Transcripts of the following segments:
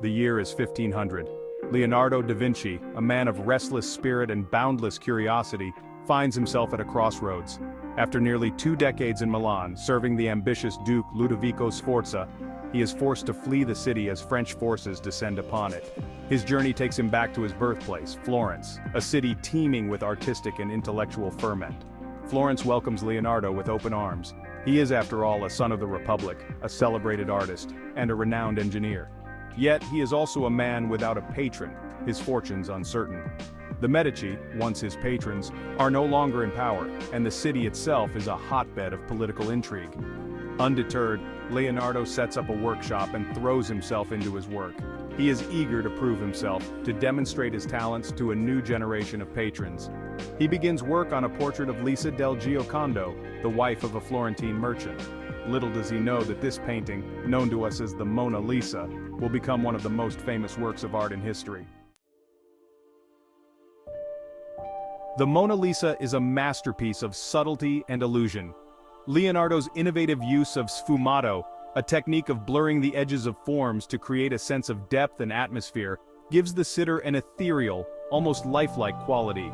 The year is 1500. Leonardo da Vinci, a man of restless spirit and boundless curiosity, finds himself at a crossroads. After nearly 2 decades in Milan, serving the ambitious Duke Ludovico Sforza, he is forced to flee the city as French forces descend upon it. His journey takes him back to his birthplace, Florence, a city teeming with artistic and intellectual ferment. Florence welcomes Leonardo with open arms. He is, after all, a son of the Republic, a celebrated artist, and a renowned engineer. Yet he is also a man without a patron, his fortunes uncertain. The Medici, once his patrons, are no longer in power, and the city itself is a hotbed of political intrigue. Undeterred, Leonardo sets up a workshop and throws himself into his work. He is eager to prove himself, to demonstrate his talents to a new generation of patrons. He begins work on a portrait of Lisa del Giocondo, the wife of a Florentine merchant. Little does he know that this painting, known to us as the Mona Lisa, will become one of the most famous works of art in history. The Mona Lisa is a masterpiece of subtlety and illusion. Leonardo's innovative use of sfumato, a technique of blurring the edges of forms to create a sense of depth and atmosphere, gives the sitter an ethereal, almost lifelike quality.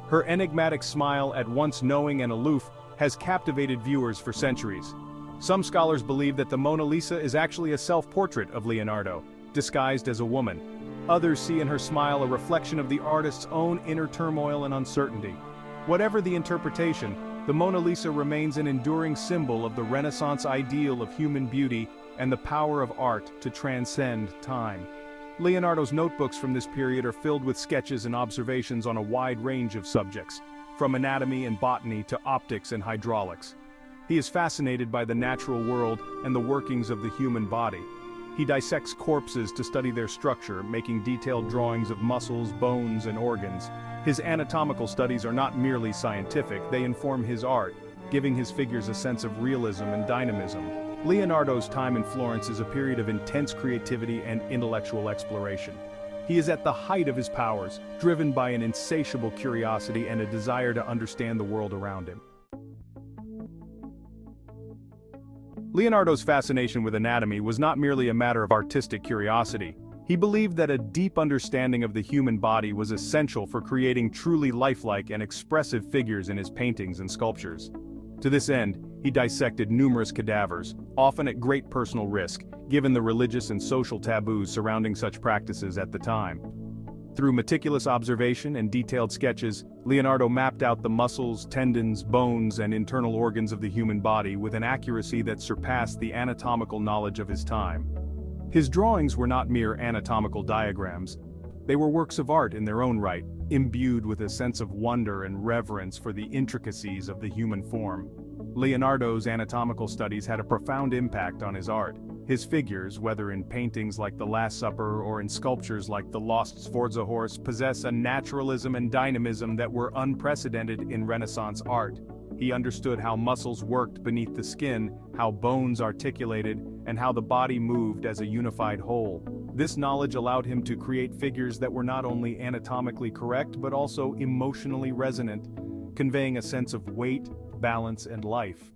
Her enigmatic smile, at once knowing and aloof, has captivated viewers for centuries. Some scholars believe that the Mona Lisa is actually a self-portrait of Leonardo, disguised as a woman. Others see in her smile a reflection of the artist's own inner turmoil and uncertainty. Whatever the interpretation, the Mona Lisa remains an enduring symbol of the Renaissance ideal of human beauty and the power of art to transcend time. Leonardo's notebooks from this period are filled with sketches and observations on a wide range of subjects, from anatomy and botany to optics and hydraulics. He is fascinated by the natural world and the workings of the human body. He dissects corpses to study their structure, making detailed drawings of muscles, bones, and organs. His anatomical studies are not merely scientific, they inform his art, giving his figures a sense of realism and dynamism. Leonardo's time in Florence is a period of intense creativity and intellectual exploration. He is at the height of his powers, driven by an insatiable curiosity and a desire to understand the world around him. Leonardo's fascination with anatomy was not merely a matter of artistic curiosity. He believed that a deep understanding of the human body was essential for creating truly lifelike and expressive figures in his paintings and sculptures. To this end, he dissected numerous cadavers, often at great personal risk, given the religious and social taboos surrounding such practices at the time. Through meticulous observation and detailed sketches, Leonardo mapped out the muscles, tendons, bones, and internal organs of the human body with an accuracy that surpassed the anatomical knowledge of his time. His drawings were not mere anatomical diagrams. They were works of art in their own right, imbued with a sense of wonder and reverence for the intricacies of the human form. Leonardo's anatomical studies had a profound impact on his art. His figures, whether in paintings like The Last Supper or in sculptures like the Lost Sforza horse, possess a naturalism and dynamism that were unprecedented in Renaissance art. He understood how muscles worked beneath the skin, how bones articulated, and how the body moved as a unified whole. This knowledge allowed him to create figures that were not only anatomically correct but also emotionally resonant, conveying a sense of weight, balance, and life.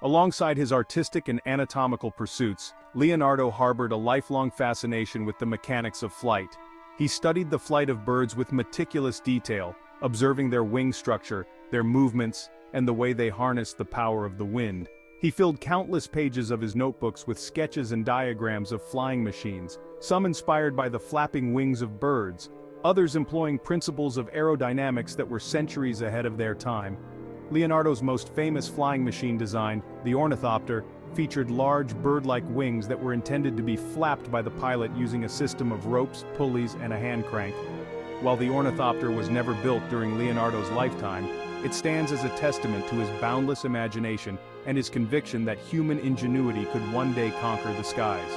Alongside his artistic and anatomical pursuits, Leonardo harbored a lifelong fascination with the mechanics of flight. He studied the flight of birds with meticulous detail, observing their wing structure, their movements, and the way they harnessed the power of the wind. He filled countless pages of his notebooks with sketches and diagrams of flying machines, some inspired by the flapping wings of birds, others employing principles of aerodynamics that were centuries ahead of their time. Leonardo's most famous flying machine design, the ornithopter, featured large bird-like wings that were intended to be flapped by the pilot using a system of ropes, pulleys, and a hand crank. While the ornithopter was never built during Leonardo's lifetime, it stands as a testament to his boundless imagination and his conviction that human ingenuity could one day conquer the skies.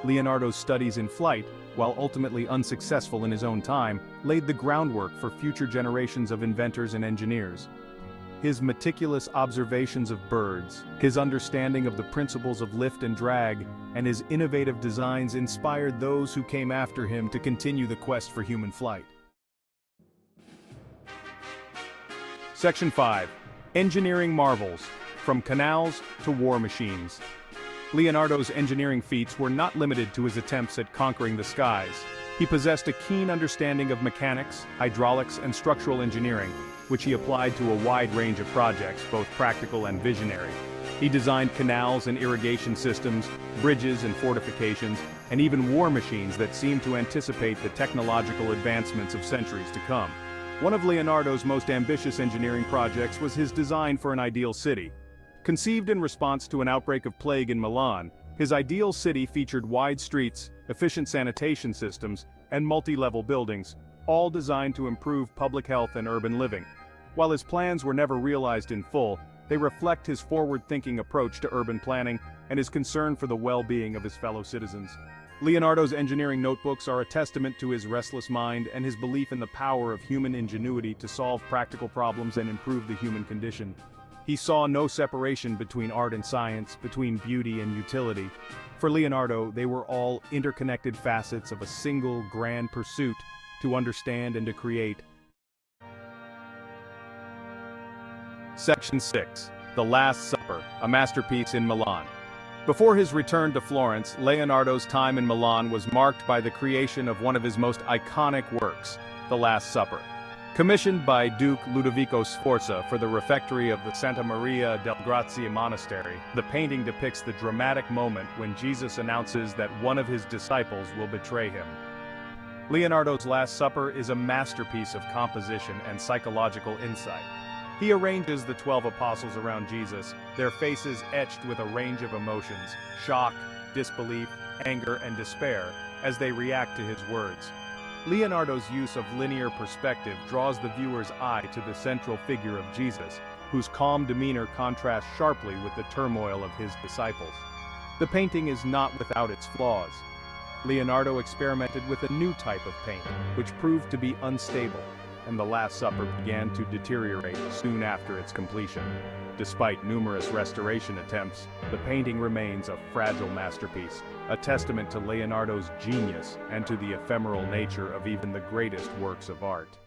Leonardo's studies in flight, while ultimately unsuccessful in his own time, laid the groundwork for future generations of inventors and engineers. His meticulous observations of birds, his understanding of the principles of lift and drag, and his innovative designs inspired those who came after him to continue the quest for human flight. Section 5. Engineering Marvels, from Canals to War Machines. Leonardo's engineering feats were not limited to his attempts at conquering the skies. He possessed a keen understanding of mechanics, hydraulics, and structural engineering, which he applied to a wide range of projects, both practical and visionary. He designed canals and irrigation systems, bridges and fortifications, and even war machines that seemed to anticipate the technological advancements of centuries to come. One of Leonardo's most ambitious engineering projects was his design for an ideal city. Conceived in response to an outbreak of plague in Milan, his ideal city featured wide streets, efficient sanitation systems, and multi-level buildings, all designed to improve public health and urban living. While his plans were never realized in full, they reflect his forward-thinking approach to urban planning and his concern for the well-being of his fellow citizens. Leonardo's engineering notebooks are a testament to his restless mind and his belief in the power of human ingenuity to solve practical problems and improve the human condition. He saw no separation between art and science, between beauty and utility. For Leonardo, they were all interconnected facets of a single grand pursuit to understand and to create. Section 6. The Last Supper, a masterpiece in Milan. Before his return to Florence, Leonardo's time in Milan was marked by the creation of one of his most iconic works, The Last Supper. Commissioned by Duke Ludovico Sforza for the refectory of the Santa Maria del Grazie monastery, the painting depicts the dramatic moment when Jesus announces that one of his disciples will betray him. Leonardo's Last Supper is a masterpiece of composition and psychological insight. He arranges the 12 apostles around Jesus, their faces etched with a range of emotions, shock, disbelief, anger, and despair, as they react to his words. Leonardo's use of linear perspective draws the viewer's eye to the central figure of Jesus, whose calm demeanor contrasts sharply with the turmoil of his disciples. The painting is not without its flaws. Leonardo experimented with a new type of paint, which proved to be unstable, and the Last Supper began to deteriorate soon after its completion. Despite numerous restoration attempts, the painting remains a fragile masterpiece, a testament to Leonardo's genius and to the ephemeral nature of even the greatest works of art.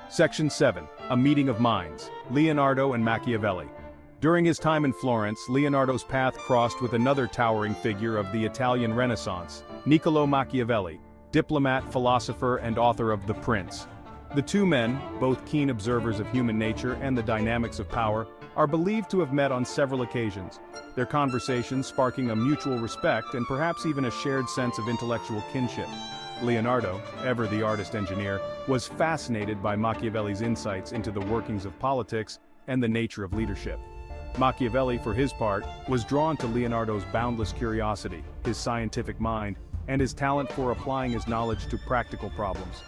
Section 7. A Meeting of Minds, Leonardo and Machiavelli. During his time in Florence, Leonardo's path crossed with another towering figure of the Italian Renaissance, Niccolò Machiavelli, diplomat, philosopher, and author of The Prince. The two men, both keen observers of human nature and the dynamics of power, are believed to have met on several occasions, their conversations sparking a mutual respect and perhaps even a shared sense of intellectual kinship. Leonardo, ever the artist-engineer, was fascinated by Machiavelli's insights into the workings of politics and the nature of leadership. Machiavelli, for his part, was drawn to Leonardo's boundless curiosity, his scientific mind, and his talent for applying his knowledge to practical problems.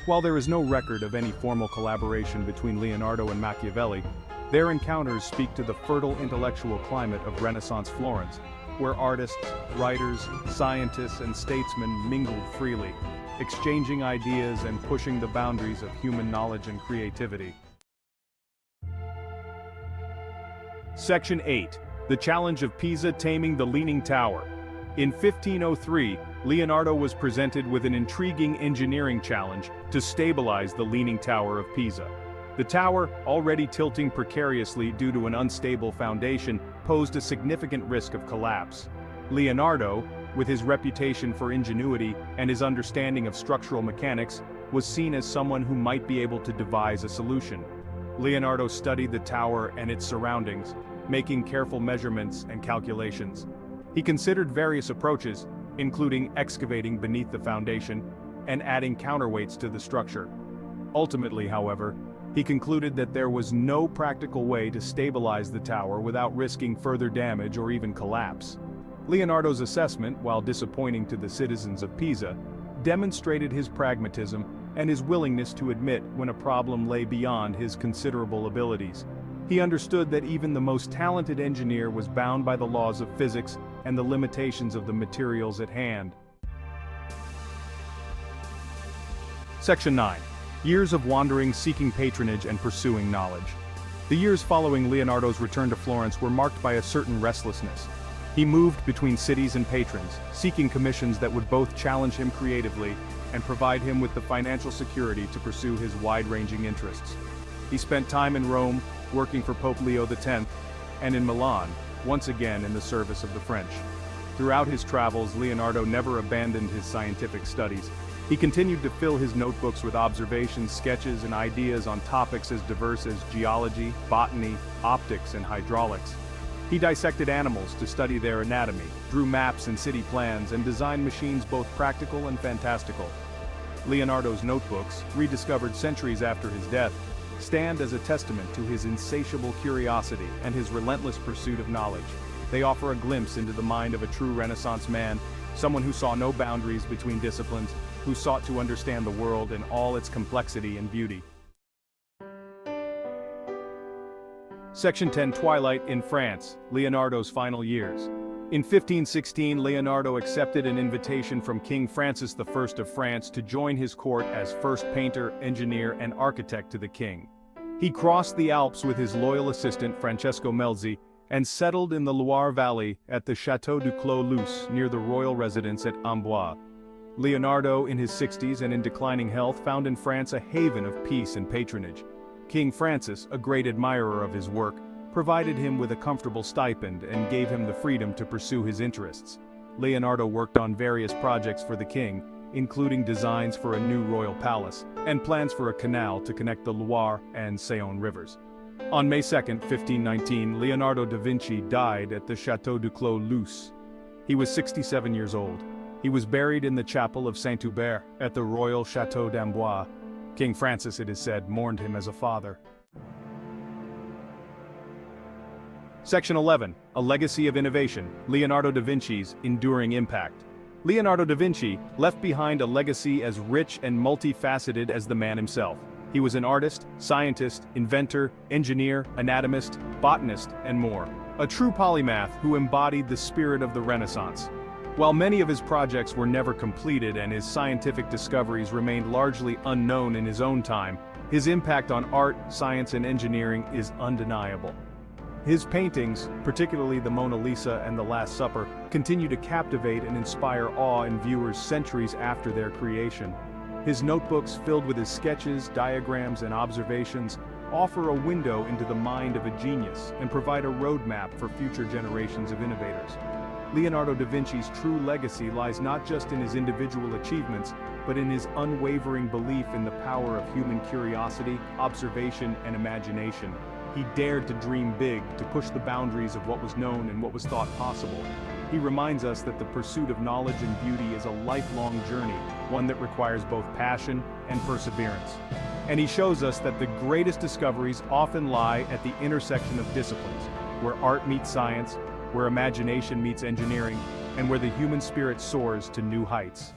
While there is no record of any formal collaboration between Leonardo and Machiavelli, their encounters speak to the fertile intellectual climate of Renaissance Florence, where artists, writers, scientists, and statesmen mingled freely, exchanging ideas and pushing the boundaries of human knowledge and creativity. Section 8. The Challenge of Pisa Taming the Leaning Tower. In 1503, Leonardo was presented with an intriguing engineering challenge to stabilize the Leaning Tower of Pisa. The tower, already tilting precariously due to an unstable foundation, posed a significant risk of collapse. Leonardo, with his reputation for ingenuity and his understanding of structural mechanics, was seen as someone who might be able to devise a solution. Leonardo studied the tower and its surroundings, making careful measurements and calculations. He considered various approaches, including excavating beneath the foundation and adding counterweights to the structure. Ultimately, however, he concluded that there was no practical way to stabilize the tower without risking further damage or even collapse. Leonardo's assessment, while disappointing to the citizens of Pisa, demonstrated his pragmatism and his willingness to admit when a problem lay beyond his considerable abilities. He understood that even the most talented engineer was bound by the laws of physics and the limitations of the materials at hand. Section 9. Years of wandering, seeking patronage, and pursuing knowledge. The years following Leonardo's return to Florence were marked by a certain restlessness. He moved between cities and patrons, seeking commissions that would both challenge him creatively and provide him with the financial security to pursue his wide-ranging interests. He spent time in Rome, working for Pope Leo X, and in Milan, once again in the service of the French. Throughout his travels, Leonardo never abandoned his scientific studies. He continued to fill his notebooks with observations, sketches, and ideas on topics as diverse as geology, botany, optics, and hydraulics. He dissected animals to study their anatomy, drew maps and city plans, and designed machines both practical and fantastical. Leonardo's notebooks, rediscovered centuries after his death, stand as a testament to his insatiable curiosity and his relentless pursuit of knowledge. They offer a glimpse into the mind of a true Renaissance man, someone who saw no boundaries between disciplines, who sought to understand the world in all its complexity and beauty. Section 10. Twilight in France, Leonardo's final years. In 1516, Leonardo accepted an invitation from King Francis I of France to join his court as first painter, engineer, and architect to the king. He crossed the Alps with his loyal assistant Francesco Melzi and settled in the Loire Valley at the Château du Clos-Luce near the royal residence at Amboise. Leonardo, in his 60s and in declining health, found in France a haven of peace and patronage. King Francis, a great admirer of his work, provided him with a comfortable stipend and gave him the freedom to pursue his interests. Leonardo worked on various projects for the king, including designs for a new royal palace and plans for a canal to connect the Loire and Saône rivers. On May 2, 1519, Leonardo da Vinci died at the Château du Clos-Luce. He was 67 years old. He was buried in the chapel of Saint-Hubert at the royal Château d'Amboise. King Francis, it is said, mourned him as a father. Section 11. A legacy of innovation, Leonardo da Vinci's enduring impact. Leonardo da Vinci left behind a legacy as rich and multifaceted as the man himself. He was an artist, scientist, inventor, engineer, anatomist, botanist, and more. A true polymath who embodied the spirit of the Renaissance. While many of his projects were never completed and his scientific discoveries remained largely unknown in his own time, his impact on art, science, and engineering is undeniable. His paintings, particularly the Mona Lisa and the Last Supper, continue to captivate and inspire awe in viewers centuries after their creation. His notebooks, filled with his sketches, diagrams, and observations, offer a window into the mind of a genius and provide a roadmap for future generations of innovators. Leonardo da Vinci's true legacy lies not just in his individual achievements, but in his unwavering belief in the power of human curiosity, observation, and imagination. He dared to dream big, to push the boundaries of what was known and what was thought possible. He reminds us that the pursuit of knowledge and beauty is a lifelong journey, one that requires both passion and perseverance. And he shows us that the greatest discoveries often lie at the intersection of disciplines, where art meets science, where imagination meets engineering, and where the human spirit soars to new heights.